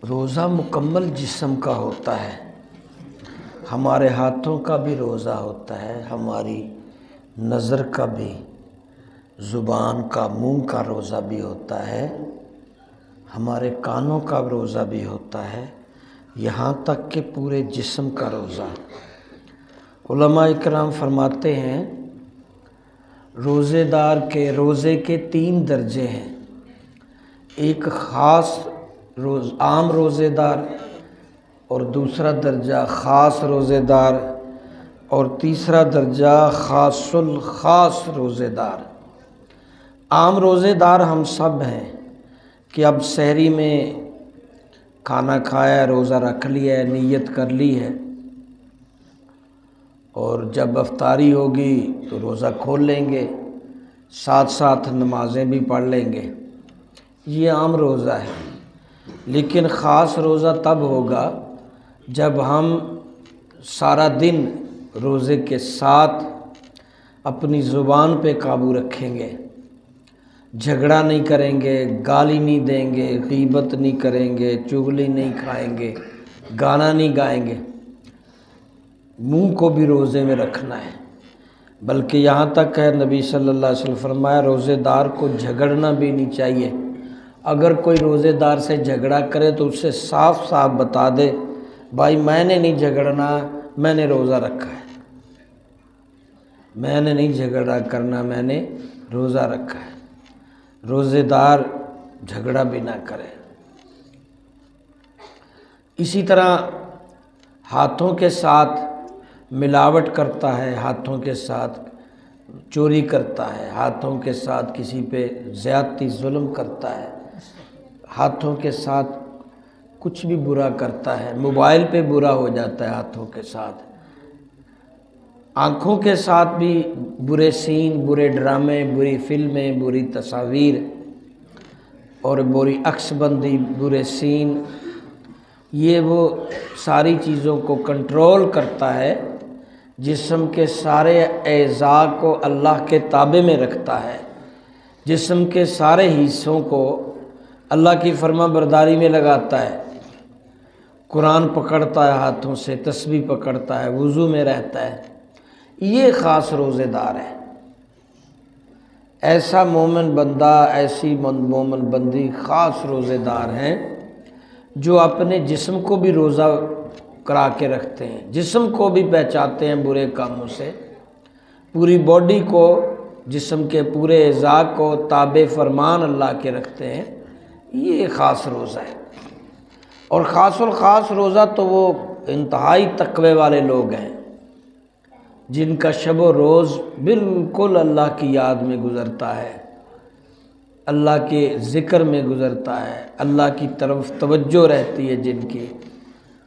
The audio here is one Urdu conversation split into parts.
روزہ مکمل جسم کا ہوتا ہے، ہمارے ہاتھوں کا بھی روزہ ہوتا ہے، ہماری نظر کا بھی، زبان کا، منہ کا روزہ بھی ہوتا ہے، ہمارے کانوں کا روزہ بھی ہوتا ہے، یہاں تک کہ پورے جسم کا روزہ۔ علماء کرام فرماتے ہیں روزے دار کے روزے کے 3 درجے ہیں، ایک خاص عام روزے دار، اور دوسرا درجہ خاص روزے دار، اور تیسرا درجہ خاص الخاص روزے دار۔ عام روزے دار ہم سب ہیں کہ اب سحری میں کھانا کھایا، روزہ رکھ لیا ہے، نیت کر لی ہے، اور جب افطاری ہوگی تو روزہ کھول لیں گے، ساتھ ساتھ نمازیں بھی پڑھ لیں گے، یہ عام روزہ ہے۔ لیکن خاص روزہ تب ہوگا جب ہم سارا دن روزے کے ساتھ اپنی زبان پہ قابو رکھیں گے، جھگڑا نہیں کریں گے، گالی نہیں دیں گے، غیبت نہیں کریں گے، چغلی نہیں کھائیں گے، گانا نہیں گائیں گے، منہ کو بھی روزے میں رکھنا ہے۔ بلکہ یہاں تک ہے نبی صلی اللہ علیہ وسلم فرمایا روزے دار کو جھگڑنا بھی نہیں چاہیے، اگر کوئی روزے دار سے جھگڑا کرے تو اسے صاف صاف بتا دے بھائی میں نے نہیں جھگڑنا، میں نے روزہ رکھا ہے، میں نے نہیں جھگڑا کرنا، میں نے روزہ رکھا ہے۔ روزے دار جھگڑا بھی نہ کرے۔ اسی طرح ہاتھوں کے ساتھ ملاوٹ کرتا ہے، ہاتھوں کے ساتھ چوری کرتا ہے، ہاتھوں کے ساتھ کسی پہ زیادتی ظلم کرتا ہے، ہاتھوں کے ساتھ کچھ بھی برا کرتا ہے، موبائل پہ برا ہو جاتا ہے ہاتھوں کے ساتھ، آنکھوں کے ساتھ بھی برے سین، برے ڈرامے، بری فلمیں، بری تصاویر اور بری عکس بندی، برے سین، یہ وہ ساری چیزوں کو کنٹرول کرتا ہے، جسم کے سارے اعضاء کو اللہ کے تابع میں رکھتا ہے، جسم کے سارے حصوں کو اللہ کی فرما برداری میں لگاتا ہے، قرآن پکڑتا ہے ہاتھوں سے، تسبیح پکڑتا ہے، وضو میں رہتا ہے، یہ خاص روزے دار ہے۔ ایسا مومن بندہ، ایسی مومن بندی خاص روزے دار ہیں جو اپنے جسم کو بھی روزہ کرا کے رکھتے ہیں، جسم کو بھی بچاتے ہیں برے کاموں سے، پوری باڈی کو، جسم کے پورے اعضاء کو تابع فرمان اللہ کے رکھتے ہیں، یہ خاص روزہ ہے۔ اور خاص الخاص روزہ تو وہ انتہائی تقوی والے لوگ ہیں جن کا شب و روز بالکل اللہ کی یاد میں گزرتا ہے، اللہ کے ذکر میں گزرتا ہے، اللہ کی طرف توجہ رہتی ہے، جن کی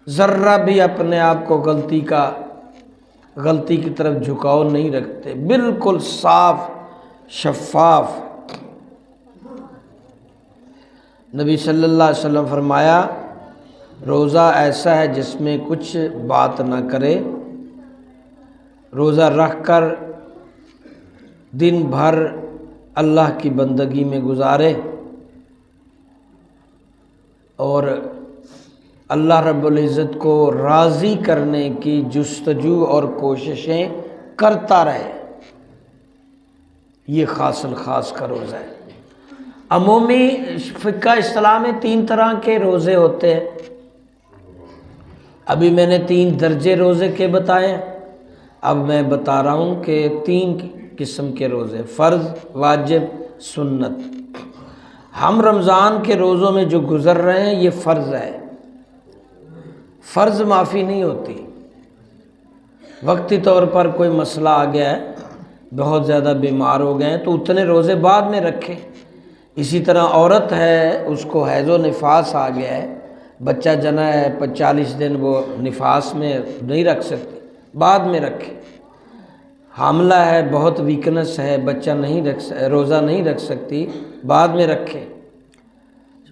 ذرہ بھی اپنے آپ کو غلطی کی طرف جھکاؤ نہیں رکھتے، بالکل صاف شفاف۔ نبی صلی اللہ علیہ وسلم فرمایا روزہ ایسا ہے جس میں کچھ بات نہ کرے، روزہ رکھ کر دن بھر اللہ کی بندگی میں گزارے اور اللہ رب العزت کو راضی کرنے کی جستجو اور کوششیں کرتا رہے، یہ خاص الخاص کا روزہ ہے۔ عمومی فقہ اسلام میں 3 طرح کے روزے ہوتے ہیں، ابھی میں نے 3 درجے روزے کے بتائے، اب میں بتا رہا ہوں کہ 3 قسم کے روزے، فرض، واجب، سنت۔ ہم رمضان کے روزوں میں جو گزر رہے ہیں یہ فرض ہے، فرض معافی نہیں ہوتی، وقتی طور پر کوئی مسئلہ آ گیا ہے، بہت زیادہ بیمار ہو گئے ہیں تو اتنے روزے بعد میں رکھیں۔ اسی طرح عورت ہے، اس کو حیض و نفاس آ گیا ہے، بچہ جنا ہے 40 دن، وہ نفاس میں نہیں رکھ سکتی، بعد میں رکھے۔ حاملہ ہے، بہت ویکنس ہے، بچہ روزہ نہیں رکھ سکتی، بعد میں رکھے۔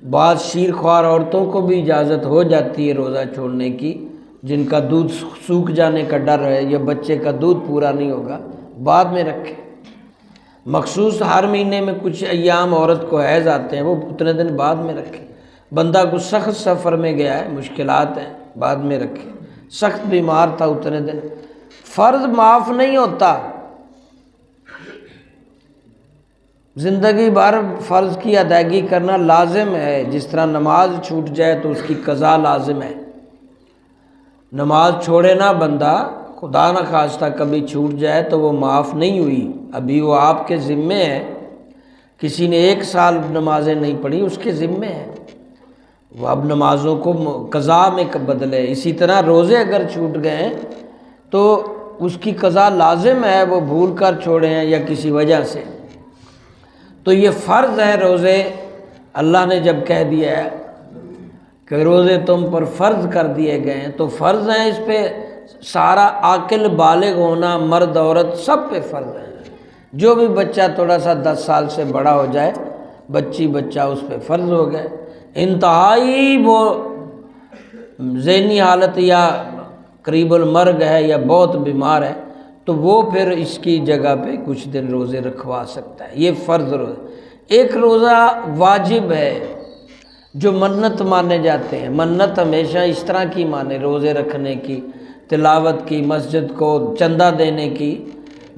بعض شیر خوار عورتوں کو بھی اجازت ہو جاتی ہے روزہ چھوڑنے کی، جن کا دودھ سوکھ جانے کا ڈر ہے یا بچے کا دودھ پورا نہیں ہوگا، بعد میں رکھے۔ مخصوص ہر مہینے میں کچھ ایام عورت کو حیض آتے ہیں، وہ اتنے دن بعد میں رکھے۔ بندہ کو سخت سفر میں گیا ہے، مشکلات ہیں، بعد میں رکھے، سخت بیمار تھا اتنے دن، فرض معاف نہیں ہوتا، زندگی بھر فرض کی ادائیگی کرنا لازم ہے۔ جس طرح نماز چھوٹ جائے تو اس کی قضا لازم ہے، نماز چھوڑے نہ بندہ، خدا نہ خواستہ کبھی چھوٹ جائے تو وہ معاف نہیں ہوئی، ابھی وہ آپ کے ذمے ہے۔ کسی نے 1 سال نمازیں نہیں پڑھی، اس کے ذمے ہے، وہ اب نمازوں کو قضا میں بدلے۔ اسی طرح روزے اگر چھوٹ گئے ہیں تو اس کی قضا لازم ہے، وہ بھول کر چھوڑے ہیں یا کسی وجہ سے، تو یہ فرض ہے روزے۔ اللہ نے جب کہہ دیا ہے کہ روزے تم پر فرض کر دیے گئے ہیں تو فرض ہیں، اس پہ سارا عاقل بالغ ہونا، مرد عورت سب پہ فرض ہے۔ جو بھی بچہ تھوڑا سا 10 سال سے بڑا ہو جائے، بچہ اس پہ فرض ہو گئے۔ انتہائی وہ ذہنی حالت یا قریب المرگ ہے یا بہت بیمار ہے تو وہ پھر اس کی جگہ پہ کچھ دن روزے رکھوا سکتا ہے، یہ فرض روزہ۔ ایک روزہ واجب ہے جو منت مانے جاتے ہیں، منت ہمیشہ اس طرح کی مانے، روزے رکھنے کی، تلاوت کی، مسجد کو چندہ دینے کی،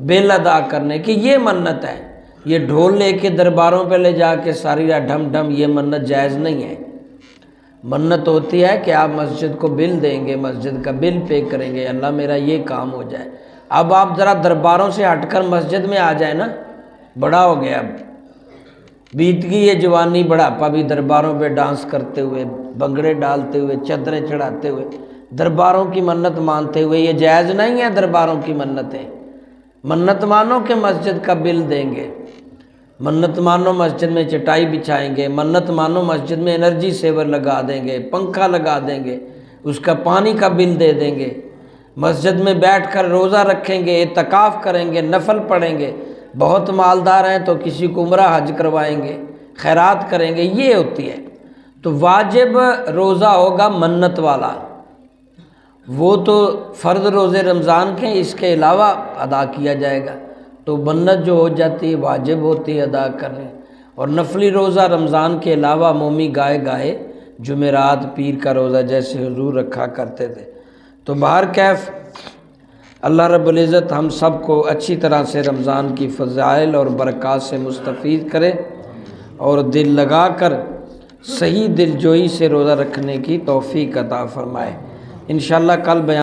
بل ادا کرنے کی، یہ منت ہے۔ یہ ڈھول لے کے درباروں پہ لے جا کے ساری رات ڈھم ڈھم، یہ منت جائز نہیں ہے۔ منت ہوتی ہے کہ آپ مسجد کو بل دیں گے، مسجد کا بل پے کریں گے، اللہ میرا یہ کام ہو جائے۔ اب آپ ذرا درباروں سے ہٹ کر مسجد میں آ جائیں نا، بڑا ہو گیا، اب بیت گئی یہ جوانی، بڑھاپا بھی درباروں پہ ڈانس کرتے ہوئے، بنگڑے ڈالتے ہوئے، چادریں چڑھاتے ہوئے، درباروں کی منت مانتے ہوئے، یہ جائز نہیں ہے۔ درباروں کی منتیں، منت مانو کہ مسجد کا بل دیں گے، منت مانو مسجد میں چٹائی بچھائیں گے، منت مانو مسجد میں انرجی سیور لگا دیں گے، پنکھا لگا دیں گے، اس کا پانی کا بل دے دیں گے، مسجد میں بیٹھ کر روزہ رکھیں گے، اعتکاف کریں گے، نفل پڑھیں گے، بہت مالدار ہیں تو کسی کو عمرہ حج کروائیں گے، خیرات کریں گے، یہ ہوتی ہے۔ تو واجب روزہ ہوگا منت والا، وہ تو فرض روزے رمضان کے اس کے علاوہ ادا کیا جائے گا، تو منت جو ہو جاتی ہے واجب ہوتی ہے ادا کرنی۔ اور نفلی روزہ رمضان کے علاوہ مومی گائے جمعرات، پیر کا روزہ جیسے حضور رکھا کرتے تھے۔ تو بہرکیف اللہ رب العزت ہم سب کو اچھی طرح سے رمضان کی فضائل اور برکات سے مستفید کرے اور دل لگا کر صحیح دل جوئی سے روزہ رکھنے کی توفیق عطا فرمائے۔ انشاءاللہ کل بیان